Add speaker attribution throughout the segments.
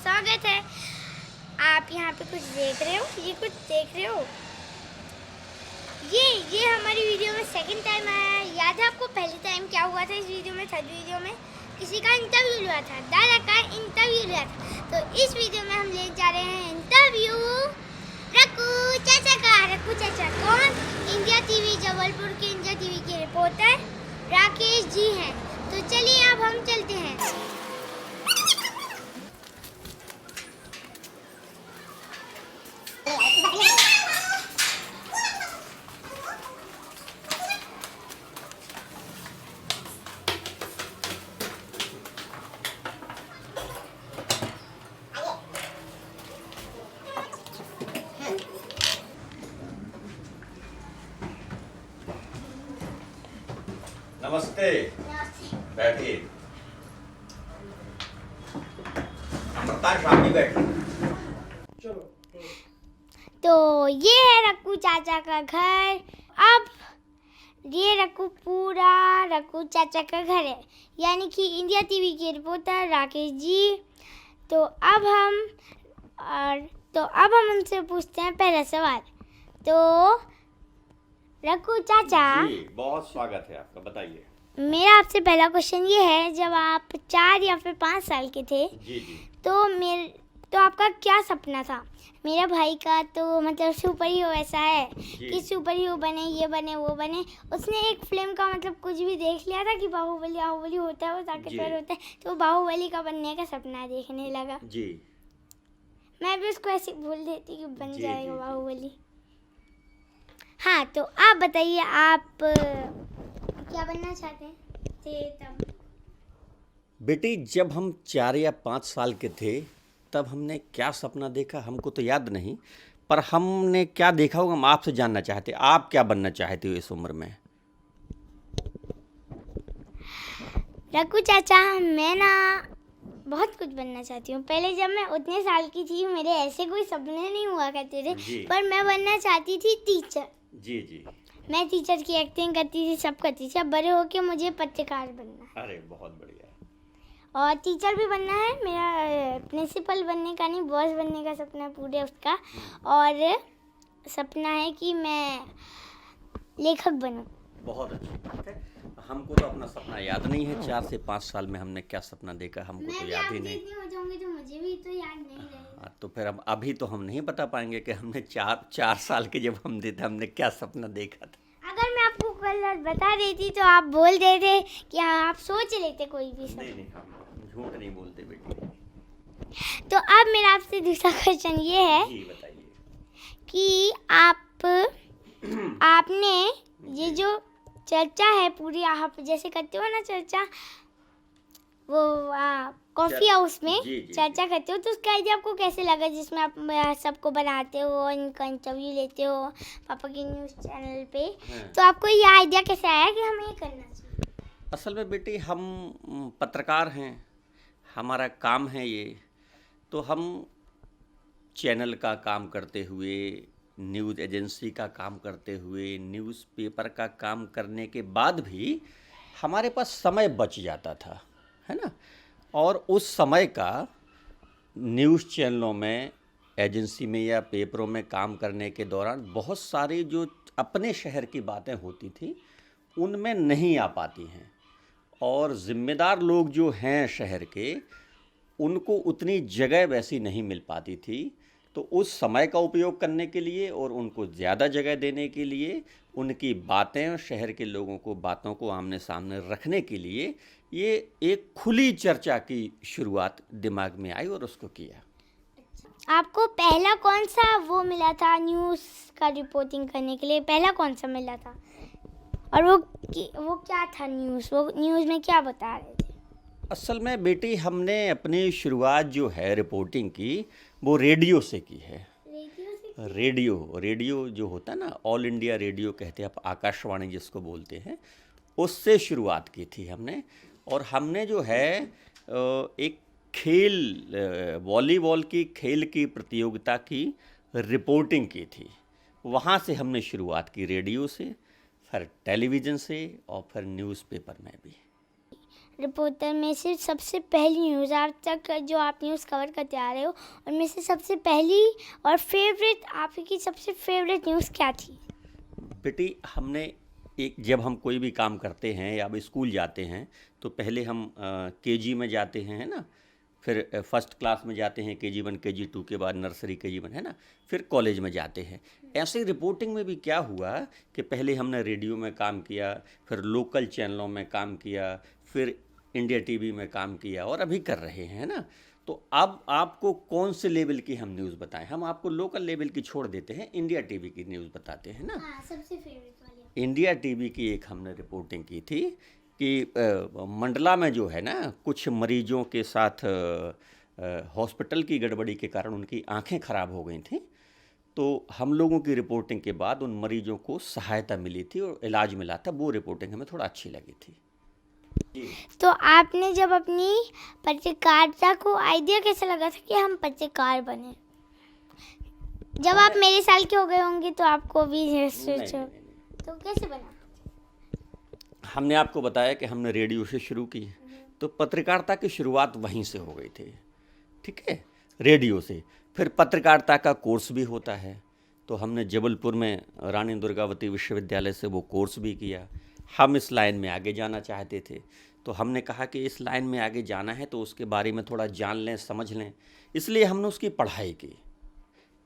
Speaker 1: स्वागत है। आप यहाँ पे कुछ देख रहे हो, ये कुछ देख रहे हो, ये हमारी वीडियो में सेकंड टाइम आया है। याद है आपको पहले टाइम क्या हुआ था? इस वीडियो में, थर्ड वीडियो में किसी का इंटरव्यू हुआ था, दादा का इंटरव्यू हुआ था। तो इस वीडियो में हम ले जा रहे हैं इंटरव्यू रक्कू चाचा का। रक्कू चाचा कौन? इंडिया टीवी, जबलपुर के इंडिया टीवी के रिपोर्टर राकेश जी हैं। तो चलिए अब हम चलते हैं।
Speaker 2: नमस्ते, बैठिए। अमृता शामी बैठी। चलो।
Speaker 1: तो ये है रक्कू चाचा का घर। अब ये पूरा रक्कू चाचा का घर है, यानी कि इंडिया टीवी के रिपोर्टर राकेश जी। तो अब हम उनसे पूछते हैं पहला सवाल। तो रक्कू चाचा,
Speaker 2: जी, बहुत स्वागत है आपका, बताइए।
Speaker 1: मेरा आपसे पहला क्वेश्चन ये है, जब आप 4 या फिर 5 साल के थे,
Speaker 2: जी।
Speaker 1: तो आपका क्या सपना था? मेरा भाई का तो मतलब सुपर हीरो ऐसा है कि सुपर हीरो बने, ये बने, वो बने। उसने एक फिल्म का मतलब कुछ भी देख लिया था कि बाहुबली होता है, वो ताकतवर होता है, तो बाहुबली का बनने का सपना देखने लगा।
Speaker 2: जी।
Speaker 1: मैं भी उसको ऐसे बोल देती कि बन जाएगा बाहुबली। हाँ, तो आप बताइए, आप क्या बनना चाहते थे तब?
Speaker 2: बेटी, जब हम 4 या 5 साल के थे तब हमने क्या सपना देखा हमको तो याद नहीं, पर हमने क्या देखा होगा हम आपसे जानना चाहते। आप क्या बनना चाहते हो इस उम्र में?
Speaker 1: रक्कू चाचा, मैं ना बहुत कुछ बनना चाहती हूँ। पहले जब मैं उतने साल की थी, मेरे ऐसे कोई सपने नहीं हुआ करते थे, पर मैं बनना चाहती थी टीचर।
Speaker 2: जी।
Speaker 1: मैं टीचर की एक्टिंग करती थी, सब करती थी। अब बड़े होके मुझे पत्रकार बनना है।
Speaker 2: अरे बहुत बढ़िया।
Speaker 1: और टीचर भी बनना है। मेरा प्रिंसिपल बनने का नहीं, बॉस बनने का सपना है पूरे उसका। और सपना है कि मैं लेखक बनूं।
Speaker 2: बहुत अच्छी बात है। हमको तो अपना सपना याद नहीं है। 4 से 5 साल में हमने क्या सपना देखा हमको तो याद ही नहीं।
Speaker 1: मैं हो जाऊंगी तो मुझे भी तो याद नहीं रहेगा।
Speaker 2: तो फिर अब अभी तो हम नहीं बता पाएंगे कि हमने 4 साल के जब हम थे हमने क्या सपना देखा था।
Speaker 1: अगर मैं आपको कल बता देती तो आप बोल देते कि आप सोच लेते कोई भी सपना।
Speaker 2: नहीं, हम झूठ नहीं बोलते बेटी।
Speaker 1: तो अब मेरा आपसे दूसरा क्वेश्चन ये है,
Speaker 2: जी बताइए,
Speaker 1: कि आपने ये जो चर्चा है पूरी, आप जैसे करते हो ना चर्चा, वो कॉफी हाउस में चर्चा करते हो, तो उसका आइडिया आपको कैसे लगा, जिसमें आप सबको बनाते हो, इनका इंटरव्यू लेते हो पापा के न्यूज़ चैनल पे? तो आपको ये आइडिया कैसे आया कि हमें ये करना चाहिए?
Speaker 2: असल में बेटी हम पत्रकार हैं, हमारा काम है ये। तो हम चैनल का काम करते हुए, न्यूज़ एजेंसी का काम करते हुए, न्यूज़पेपर का काम करने के बाद भी हमारे पास समय बच जाता था, है ना। और उस समय का न्यूज़ चैनलों में, एजेंसी में या पेपरों में काम करने के दौरान बहुत सारी जो अपने शहर की बातें होती थी उनमें नहीं आ पाती हैं। और ज़िम्मेदार लोग जो हैं शहर के, उनको उतनी जगह वैसी नहीं मिल पाती थी। तो उस समय का उपयोग करने के लिए और उनको ज़्यादा जगह देने के लिए, उनकी बातें, शहर के लोगों को बातों को आमने सामने रखने के लिए ये एक खुली चर्चा की शुरुआत दिमाग में आई और उसको किया।
Speaker 1: आपको पहला कौन सा वो मिला था न्यूज़ का रिपोर्टिंग करने के लिए? पहला कौन सा मिला था? और वो क्या था वो न्यूज़ में क्या बता रहे थे?
Speaker 2: असल में बेटी हमने अपनी शुरुआत जो है रिपोर्टिंग की, वो रेडियो से की है। रेडियो जो होता है ना, ऑल इंडिया रेडियो कहते हैं, आप आकाशवाणी जिसको बोलते हैं, उससे शुरुआत की थी हमने। और हमने जो है एक खेल, वॉलीबॉल की खेल की प्रतियोगिता की रिपोर्टिंग की थी। वहाँ से हमने शुरुआत की, रेडियो से, फिर टेलीविज़न से और फिर न्यूज़पेपर में भी।
Speaker 1: रिपोर्टर में से सबसे पहली न्यूज़ आज तक जो आप न्यूज़ कवर करते आ रहे हो, उनमें से सबसे पहली और फेवरेट, आपकी सबसे फेवरेट न्यूज़ क्या थी?
Speaker 2: बेटी, हमने जब हम कोई भी काम करते हैं या अब स्कूल जाते हैं तो पहले हम केजी में जाते हैं, है ना, फिर फर्स्ट क्लास में जाते हैं, केजी 1 केजी 2 के बाद नर्सरी केजी 1, है ना, फिर कॉलेज में जाते हैं। ऐसे ही रिपोर्टिंग में भी क्या हुआ कि पहले हमने रेडियो में काम किया, फिर लोकल चैनलों में काम किया, फिर इंडिया टीवी में काम किया और अभी कर रहे हैं, है ना। तो अब आपको कौन से लेवल की हम न्यूज़ बताएं? हम आपको लोकल लेवल की छोड़ देते हैं, इंडिया टीवी की न्यूज़ बताते हैं ना।
Speaker 1: हाँ, सबसे फेवरेट वाली।
Speaker 2: इंडिया टीवी की एक हमने रिपोर्टिंग की थी कि मंडला में जो है ना, कुछ मरीजों के साथ हॉस्पिटल की गड़बड़ी के कारण उनकी आंखें खराब हो गई थी। तो हम लोगों की रिपोर्टिंग के बाद उन मरीजों को सहायता मिली थी और इलाज मिला था। वो रिपोर्टिंग हमें थोड़ा अच्छी लगी थी जी।
Speaker 1: तो आपने जब अपनी पत्रकारिता को आइडिया कैसे लगा था कि हम पत्रकार बने? जब आप मेरे साल के हो गए होंगे तो आपको भी सोचो।
Speaker 2: नहीं।
Speaker 1: तो कैसे बना?
Speaker 2: हमने आपको बताया कि हमने रेडियो से शुरू की, तो पत्रकारिता की शुरुआत वहीं से हो गई थी, ठीक है, रेडियो से। फिर पत्रकारिता का कोर्स भी होता है, तो हमने जबलपुर में रानी दुर्गावती विश्वविद्यालय से वो कोर्स भी किया। हम इस लाइन में आगे जाना चाहते थे, तो हमने कहा कि इस लाइन में आगे जाना है तो उसके बारे में थोड़ा जान लें, समझ लें, इसलिए हमने उसकी पढ़ाई की।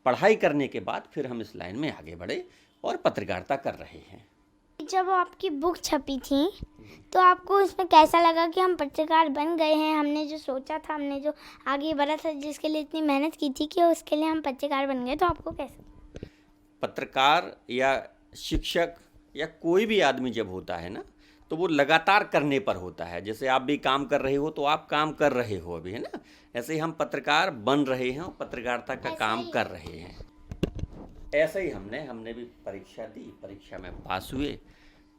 Speaker 2: पढ़ाई करने के बाद फिर हम इस लाइन में आगे बढ़े और पत्रकारिता कर रहे हैं।
Speaker 1: जब आपकी बुक छपी थी तो आपको इसमें कैसा लगा कि हम पत्रकार बन गए हैं? हमने जो सोचा था, हमने जो आगे बढ़ा था, जिसके लिए इतनी मेहनत की थी कि उसके लिए हम पत्रकार बन गए, तो आपको कैसा?
Speaker 2: पत्रकार या शिक्षक या कोई भी आदमी जब होता है ना, तो वो लगातार करने पर होता है। जैसे आप भी काम कर रहे हो तो आप काम कर रहे हो अभी, है ना, ऐसे ही हम पत्रकार बन रहे हैं और पत्रकारिता का काम कर रहे हैं। ऐसे ही हमने भी परीक्षा दी, परीक्षा में पास हुए,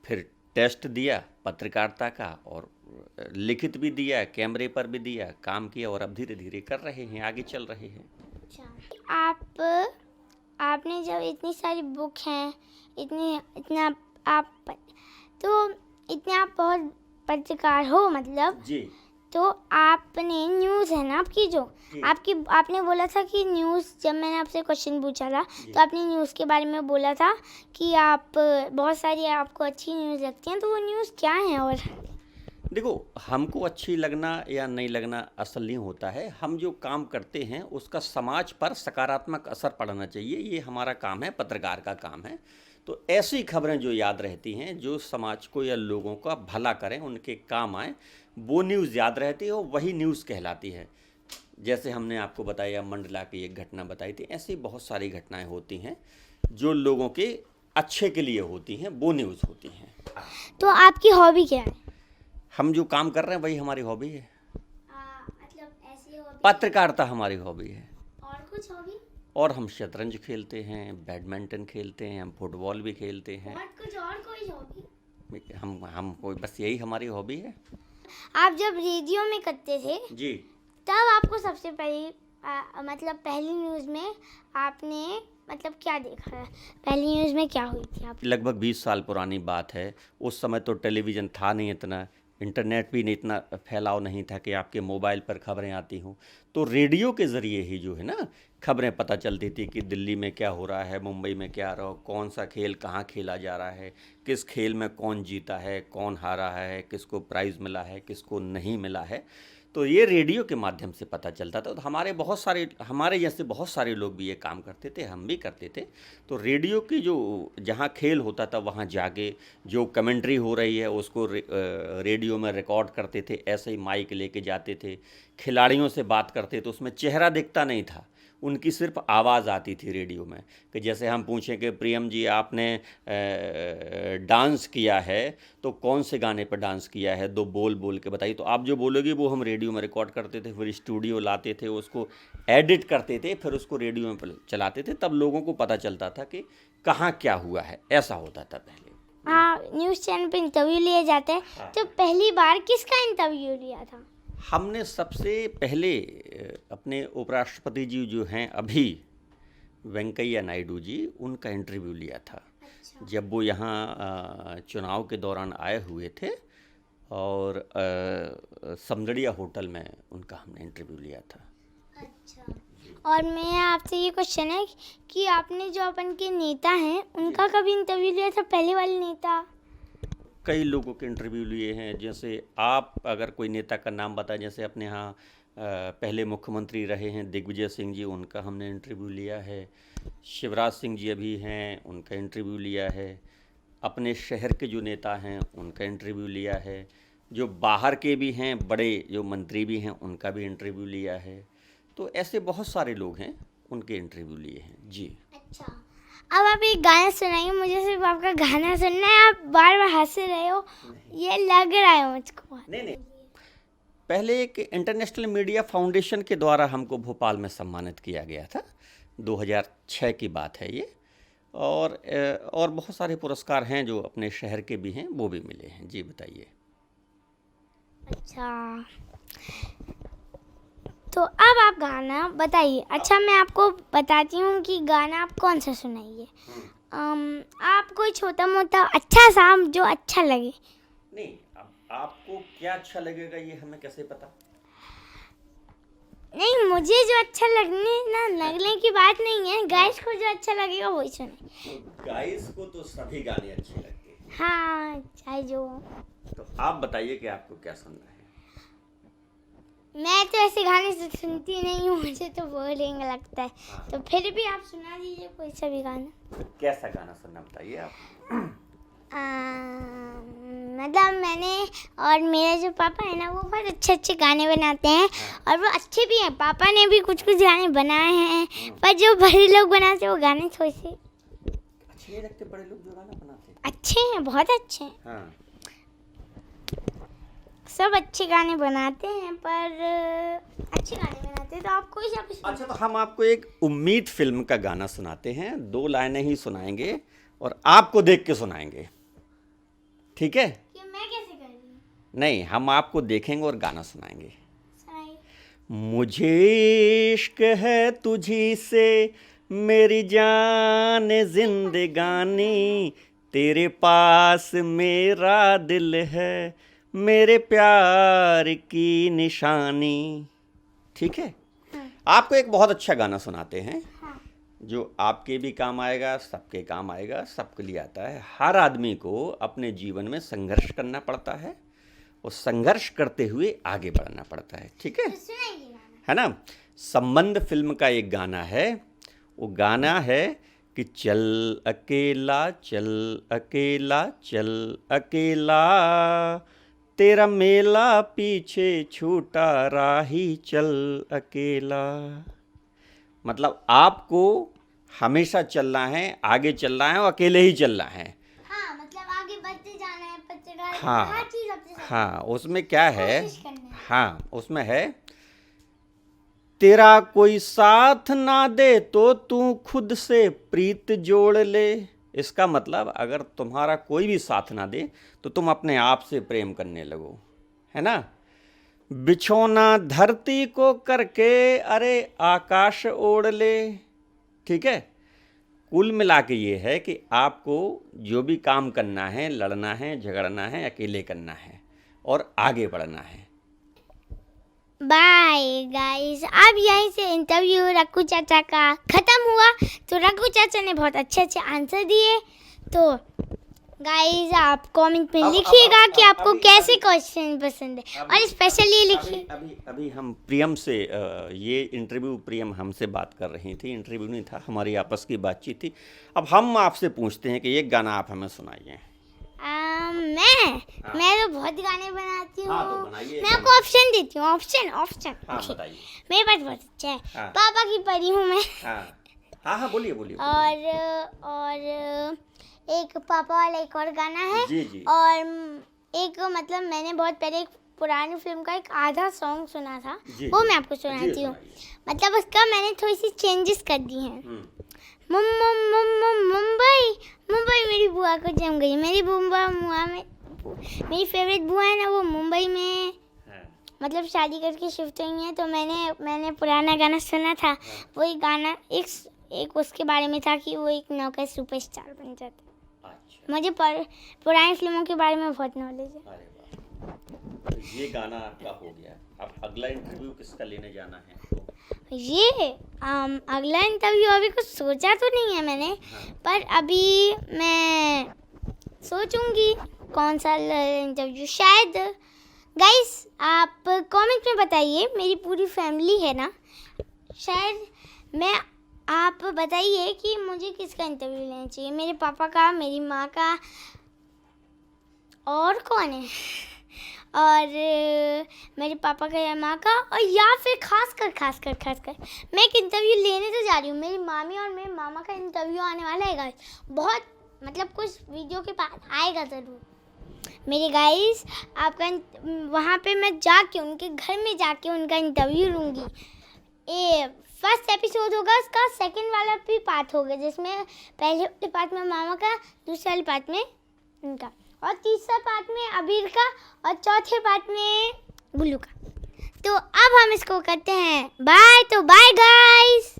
Speaker 2: फिर टेस्ट दिया पत्रकारिता का और लिखित भी दिया, कैमरे पर भी दिया, काम किया और अब धीरे धीरे कर रहे हैं, आगे चल रहे हैं।
Speaker 1: अच्छा, आपने जब इतनी सारी बुक हैं, इतना आप बहुत पत्रकार हो मतलब
Speaker 2: जी।
Speaker 1: तो आपने न्यूज़ है ना आपकी, जो आपने बोला था कि न्यूज़, जब मैंने आपसे क्वेश्चन पूछा था तो आपने न्यूज़ के बारे में बोला था कि आप बहुत सारी आपको अच्छी न्यूज़ लगती हैं, तो वो न्यूज़ क्या है? और
Speaker 2: देखो, हमको अच्छी लगना या नहीं लगना असल नहीं होता है, हम जो काम करते हैं उसका समाज पर सकारात्मक असर पड़ना चाहिए, ये हमारा काम है, पत्रकार का काम है। तो ऐसी खबरें जो याद रहती हैं, जो समाज को या लोगों का भला करें, उनके काम आए, वो न्यूज़ याद रहती है और वही न्यूज़ कहलाती है। जैसे हमने आपको बताया मंडला की एक घटना बताई थी, ऐसी बहुत सारी घटनाएं होती हैं जो लोगों के अच्छे के लिए होती हैं, वो न्यूज़ होती हैं।
Speaker 1: तो आपकी हॉबी क्या है?
Speaker 2: हम जो काम कर रहे हैं वही हमारी हॉबी है।
Speaker 1: मतलब ऐसी हॉबी?
Speaker 2: पत्रकारिता हमारी हॉबी है।
Speaker 1: और कुछ हॉबी?
Speaker 2: और हम शतरंज खेलते हैं, बैडमिंटन खेलते हैं, हम फुटबॉल भी खेलते हैं।
Speaker 1: और कोई हॉबी?
Speaker 2: हम कोई, बस यही हमारी हॉबी है।
Speaker 1: आप जब रेडियो में करते थे
Speaker 2: जी।
Speaker 1: तब आपको सबसे मतलब पहली न्यूज़ में आपने मतलब क्या देखा है? पहली न्यूज़ में क्या हुई थी आप?
Speaker 2: लगभग 20 साल पुरानी बात है। उस समय तो टेलीविज़न था नहीं इतना, इंटरनेट भी नहीं, इतना फैलाव नहीं था कि आपके मोबाइल पर खबरें आती हों। तो रेडियो के ज़रिए ही जो है ना, खबरें पता चलती थी कि दिल्ली में क्या हो रहा है, मुंबई में क्या हो रहा है, कौन सा खेल कहाँ खेला जा रहा है, किस खेल में कौन जीता है, कौन हारा है, किसको प्राइज़ मिला है, किसको नहीं मिला है। तो ये रेडियो के माध्यम से पता चलता था। तो हमारे जैसे बहुत सारे लोग भी ये काम करते थे, हम भी करते थे। तो रेडियो की जो जहाँ खेल होता था वहाँ जाके जो कमेंट्री हो रही है उसको रेडियो में रिकॉर्ड करते थे, ऐसे ही माइक लेके जाते थे, खिलाड़ियों से बात करते थे। उसमें चेहरा दिखता नहीं था, उनकी सिर्फ आवाज़ आती थी रेडियो में। कि जैसे हम पूछें कि प्रियम जी आपने डांस किया है तो कौन से गाने पर डांस किया है, 2 बोल बोल के बताइए। तो आप जो बोलोगे वो हम रेडियो में रिकॉर्ड करते थे, फिर स्टूडियो लाते थे, उसको एडिट करते थे, फिर उसको रेडियो में चलाते थे। तब लोगों को पता चलता था कि कहाँ क्या हुआ है, ऐसा होता था पहले।
Speaker 1: हाँ, न्यूज़ चैनल पे इंटरव्यू लिए जाते हैं। तो पहली बार किसका इंटरव्यू लिया था?
Speaker 2: हमने सबसे पहले अपने उपराष्ट्रपति जी जो हैं अभी, वेंकैया नायडू जी, उनका इंटरव्यू लिया था।
Speaker 1: अच्छा।
Speaker 2: जब वो यहाँ चुनाव के दौरान आए हुए थे और समदड़िया होटल में उनका हमने इंटरव्यू लिया था।
Speaker 1: अच्छा, और मैं आपसे ये क्वेश्चन है कि आपने जो अपन के नेता हैं उनका कभी इंटरव्यू लिया था, पहले वाले नेता?
Speaker 2: कई लोगों के इंटरव्यू लिए हैं। जैसे आप अगर कोई नेता का नाम बताएं, जैसे अपने यहाँ पहले मुख्यमंत्री रहे हैं दिग्विजय सिंह जी, उनका हमने इंटरव्यू लिया है। शिवराज सिंह जी अभी हैं, उनका इंटरव्यू लिया है। अपने शहर के जो नेता हैं उनका इंटरव्यू लिया है। जो बाहर के भी हैं, बड़े जो मंत्री भी हैं, उनका भी इंटरव्यू लिया है। तो ऐसे बहुत सारे लोग हैं, उनके इंटरव्यू लिए हैं जी।
Speaker 1: अच्छा, अब आप एक गाना सुनाइए मुझे, सिर्फ आपका गाना सुनना है। आप बार बार हंस रहे हो, ये लग रहा है मुझको।
Speaker 2: नहीं, पहले एक इंटरनेशनल मीडिया फाउंडेशन के द्वारा हमको भोपाल में सम्मानित किया गया था, 2006 की बात है ये। और बहुत सारे पुरस्कार हैं जो अपने शहर के भी हैं, वो भी मिले हैं जी। बताइए।
Speaker 1: अच्छा, तो अब आप गाना बताइए। अच्छा, मैं आपको बताती हूँ कि गाना आप कौन सा सुनाइए। आप कोई छोटा मोटा अच्छा सा जो अच्छा लगे।
Speaker 2: नहीं, अब आपको क्या अच्छा लगेगा ये हमें कैसे पता?
Speaker 1: नहीं, मुझे जो अच्छा लगने की बात नहीं है, गाइस को जो अच्छा लगेगा वही सुने।
Speaker 2: तो गाइस को तो सभी गाने अच्छे लगते हैं।
Speaker 1: हाँ, चाहे जो।
Speaker 2: तो आप बताइए कि आपको क्या सुनना है।
Speaker 1: मैं तो ऐसे गाने सुनती नहीं हूँ, मुझे तो बोरिंग लगता है। तो फिर भी आप सुना दीजिए कोई सा भी गाना।
Speaker 2: तो कैसा गाना सुनना बताइए आप।
Speaker 1: मतलब मैंने और मेरे जो पापा है ना, वो बहुत अच्छे अच्छे गाने बनाते हैं, और वो अच्छे भी हैं। पापा ने भी कुछ कुछ गाने बनाए हैं, पर जो बड़े लोग बनाते हैं वो गाने थोड़े से
Speaker 2: अच्छे नहीं लगते। बड़े लोग जो गाना बनाते हैं
Speaker 1: अच्छे हैं, बहुत अच्छे हैं।
Speaker 2: हाँ।
Speaker 1: सब अच्छे गाने बनाते हैं, पर अच्छे गाने बनाते हैं। तो आप कोई सा भी सुनिए।
Speaker 2: अच्छा, तो हम आपको एक उम्मीद फिल्म का गाना सुनाते हैं। 2 लाइनें ही सुनाएंगे और आपको देख के सुनाएंगे, ठीक है?
Speaker 1: कि मैं कैसे कर रही हूँ?
Speaker 2: नहीं, हम आपको देखेंगे और गाना सुनाएंगे।
Speaker 1: सुनाइए।
Speaker 2: मुझे इश्क है तुझी से मेरी जान जिंदगानी, तेरे पास मेरा दिल है, मेरे प्यार की निशानी। ठीक है? आपको एक बहुत अच्छा गाना सुनाते हैं
Speaker 1: हाँ।
Speaker 2: जो आपके भी काम आएगा, सबके काम आएगा, सबके लिए आता है। हर आदमी को अपने जीवन में संघर्ष करना पड़ता है और संघर्ष करते हुए आगे बढ़ना पड़ता है। ठीक है?
Speaker 1: तो सुनाइए गाना।
Speaker 2: है ना? संबंध फिल्म का एक गाना है, वो गाना है कि चल अकेला चल अकेला चल अकेला, तेरा मेला पीछे छूटा राही चल अकेला। मतलब आपको हमेशा चलना है, आगे चलना है और अकेले ही चलना है।
Speaker 1: हाँ, मतलब आगे बढ़ते जाना है, पत्रकार
Speaker 2: हाँ,
Speaker 1: हर चीज अपने साथ
Speaker 2: हाँ, उसमें क्या है?
Speaker 1: कोशिश करना है।
Speaker 2: हाँ, उसमें है तेरा कोई साथ ना दे तो तू खुद से प्रीत जोड़ ले। इसका मतलब अगर तुम्हारा कोई भी साथ ना दे तो तुम अपने आप से प्रेम करने लगो, है ना? बिछोना धरती को करके अरे आकाश ओढ़ ले। ठीक है? कुल मिला के ये है कि आपको जो भी काम करना है, लड़ना है, झगड़ना है, अकेले करना है और आगे बढ़ना है।
Speaker 1: बाय गाइस, अब यहीं से इंटरव्यू रघु चाचा का ख़त्म हुआ। तो रघु चाचा ने बहुत अच्छे अच्छे आंसर दिए। तो गाइस, आप कमेंट में लिखिएगा कि आपको कैसे क्वेश्चन पसंद है, और स्पेशली लिखिए।
Speaker 2: अभी हम प्रियम से ये इंटरव्यू प्रियम हमसे बात कर रही थी, इंटरव्यू नहीं था, हमारी आपस की बातचीत थी। अब हम आपसे पूछते हैं कि ये गाना आप हमें सुनाइए।
Speaker 1: मैं तो बहुत गाने बनाती हूँ।
Speaker 2: हाँ, तो बनाइए।
Speaker 1: मैं आपको ऑप्शन देती हूँ। ऑप्शन
Speaker 2: हाँ, बताइए।
Speaker 1: मेरे पास बहुत अच्छा है।
Speaker 2: हाँ।
Speaker 1: पापा की परी हूँ मैं।
Speaker 2: हाँ, बोलिए बोलिए।
Speaker 1: और एक पापा वाला एक और गाना है।
Speaker 2: जी जी।
Speaker 1: और एक मतलब मैंने बहुत पहले एक पुरानी फिल्म का एक आधा सॉन्ग सुना था, वो मैं आपको सुनाती हूँ। मतलब उसका मैंने थोड़ी सी चेंजेस कर दी हैं। मुंबई मुंबई मेरी बुआ को जम गई। मेरी बुआ मेरी फेवरेट बुआ है ना, वो मुंबई में मतलब शादी करके शिफ्ट हुई है। तो मैंने पुराना गाना सुना था। वही गाना एक उसके बारे में था कि वो एक नौका सुपरस्टार बन जाता। मुझे पुरानी फिल्मों के बारे में बहुत नॉलेज है।
Speaker 2: तो ये गाना आपका हो गया। अब अगला इंटरव्यू किसका लेने जाना है आपको?
Speaker 1: ये अगला इंटरव्यू अभी कुछ सोचा तो नहीं है मैंने,
Speaker 2: हाँ।
Speaker 1: पर अभी मैं सोचूंगी कौन सा इंटरव्यू। शायद गाइस आप कमेंट में बताइए, मेरी पूरी फैमिली है ना, शायद आप बताइए कि मुझे किसका इंटरव्यू लेना चाहिए, मेरे पापा का, मेरी माँ का, और कौन है, और मेरे पापा का या माँ का, और या फिर खासकर मैं एक इंटरव्यू लेने तो जा रही हूँ। मेरी मामी और मेरे मामा का इंटरव्यू आने वाला है गाइस, बहुत मतलब कुछ वीडियो के बाद आएगा ज़रूर मेरे गाइस। आपका वहाँ पे मैं जाके उनके घर में जाके उनका इंटरव्यू लूँगी। ये फर्स्ट एपिसोड होगा, उसका सेकंड वाला भी पार्ट होगा, जिसमें पहले वाले पार्ट में मामा का, दूसरे वाले पार्ट में उनका, और तीसरा पार्ट में अबीर का, और चौथे पार्ट में गुल्लू का। तो अब हम इसको करते हैं बाय। तो बाय गाइस।